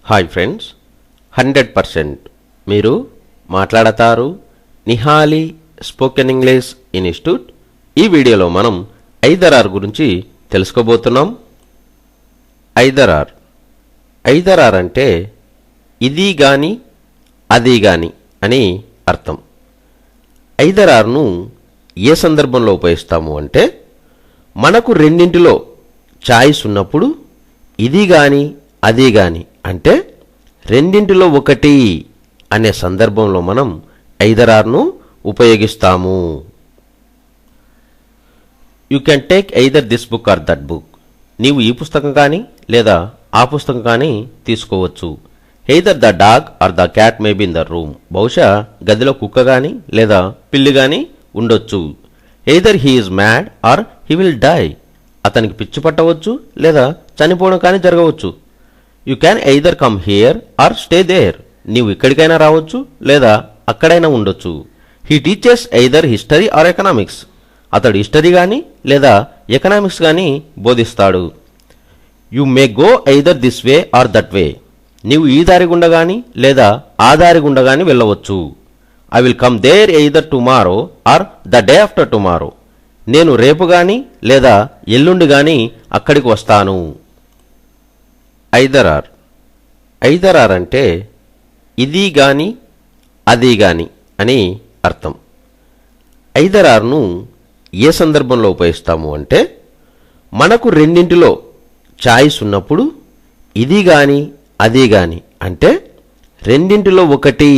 Hi friends, 100% మీరు మాట్లాడతారు Nihali spoken English institute. ఈ వీడియోలో మనం ఐదర్ ఆర్ గురించి తెలుసుకోబోతున్నాం. ఐదర్ ఆర్ అంటే ఇది గాని అది గాని అని అర్థం. ఐదర్ ఆర్ను ఏ సందర్భంలో ఉపయోగిస్తాము అంటే మనకు రెండింటిలో చాయిస్ ఉన్నప్పుడు ఇది గాని అది గాని అంటే రెండింటిలో ఒకటి అనే సందర్భంలో మనం ఐదర్ ఆర్ను ఉపయోగిస్తాము. You can take either this book or that book. నీవు ఈ పుస్తకం కానీ లేదా ఆ పుస్తకం కానీ తీసుకోవచ్చు. Either the dog or the cat may be in the room. బహుశా గదిలో కుక్క కానీ లేదా పిల్లి కానీ ఉండొచ్చు. Either he is mad or he will die. అతనికి పిచ్చి పట్టవచ్చు లేదా చనిపోవడం కానీ జరగవచ్చు. You can either come here or stay there. నీవు ఇక్కడికైనా రావచ్చు లేదా అక్కడైనా ఉండొచ్చు. He teaches either history or economics. అతడు హిస్టరీ కానీ లేదా ఎకనామిక్స్ కానీ బోధిస్తాడు. You may go either this way or that way. నీవు ఈ దారి గుండా కానీ లేదా ఆ దారి గుండా కానీ వెళ్ళవచ్చు. I will come there either tomorrow or the day after tomorrow. నేను రేపు కానీ లేదా ఎల్లుండి కానీ అక్కడికి వస్తాను. ఐదర్ ఆర్ అంటే ఇది గాని అది గాని అని అర్థం. ఐదర్ ఆర్ను ఏ సందర్భంలో ఉపయోగిస్తాము అంటే మనకు రెండింటిలో చాయిస్ ఉన్నప్పుడు ఇది గాని అది గాని అంటే రెండింటిలో ఒకటి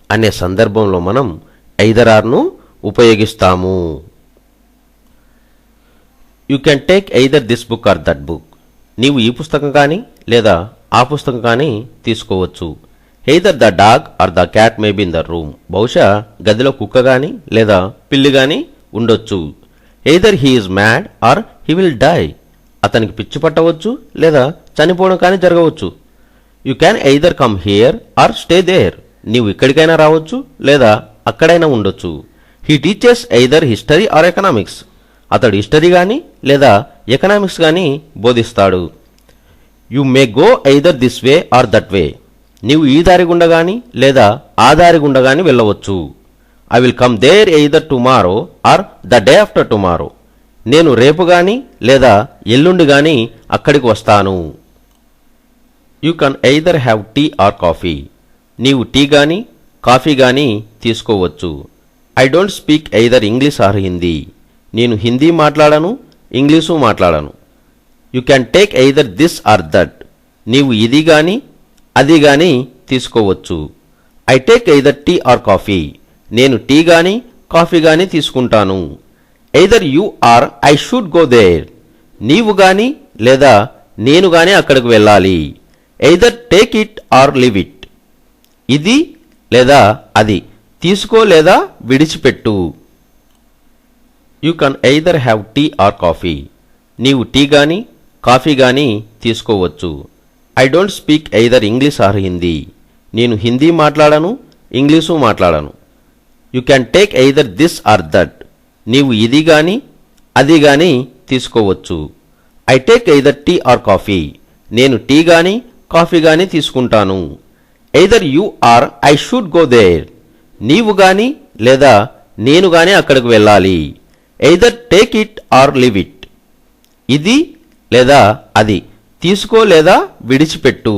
అనే సందర్భంలో మనం ఐదర్ ఆర్ను ఉపయోగిస్తాము. You can take either this book or that book. నీవు ఈ పుస్తకం కానీ లేదా ఆ పుస్తకం కానీ తీసుకోవచ్చు. Either the dog or the cat may be in the room. బహుశా గదిలో కుక్క కానీ లేదా పిల్లి కానీ ఉండొచ్చు. Either he is mad or he will die. అతనికి పిచ్చి పట్టవచ్చు లేదా చనిపోవడం కానీ జరగవచ్చు. You can either come here or stay there. నీవు ఇక్కడికైనా రావచ్చు లేదా అక్కడైనా ఉండొచ్చు. He teaches either history or economics. అతడు హిస్టరీ కానీ లేదా ఎకనామిక్స్ కానీ బోధిస్తాడు. You may go either this way or that way. నీవు ఈ దారి గుండా కానీ లేదా ఆ దారి గుండా కానీ వెళ్ళవచ్చు. I will come there either tomorrow or the day after tomorrow. నేను రేపు కానీ లేదా ఎల్లుండి కానీ అక్కడికి వస్తాను. You can either have tea or coffee. నీవు టీ కానీ కాఫీ కానీ తీసుకోవచ్చు. I don't speak either English or Hindi. నేను హిందీ మాట్లాడను, ఇంగ్లీషు మాట్లాడను. You can take either this or that. నీవు ఇది కానీ అది కానీ తీసుకోవచ్చు. I take either tea or coffee. నేను టీ కానీ కాఫీ కానీ తీసుకుంటాను. Either you or I should go there. నీవు కానీ లేదా నేను కానీ అక్కడికి వెళ్ళాలి. Either take it or leave it. ఇది లేదా అది తీసుకో లేదా విడిచిపెట్టు. You can either have tea or coffee. నీవు టీ కానీ కాఫీ కానీ తీసుకోవచ్చు. I don't speak either English or Hindi. నేను హిందీ మాట్లాడను, ఇంగ్లీషు మాట్లాడను. You can take either this or that. నీవు ఇది కానీ అది కానీ తీసుకోవచ్చు. I take either tea or coffee. నేను టీ కానీ కాఫీ కానీ తీసుకుంటాను. Either you or I should go there. నీవు కానీ లేదా నేను కానీ అక్కడికి వెళ్ళాలి. Either take it or leave it. ఇది లేదా అది తీసుకో లేదా విడిచిపెట్టు.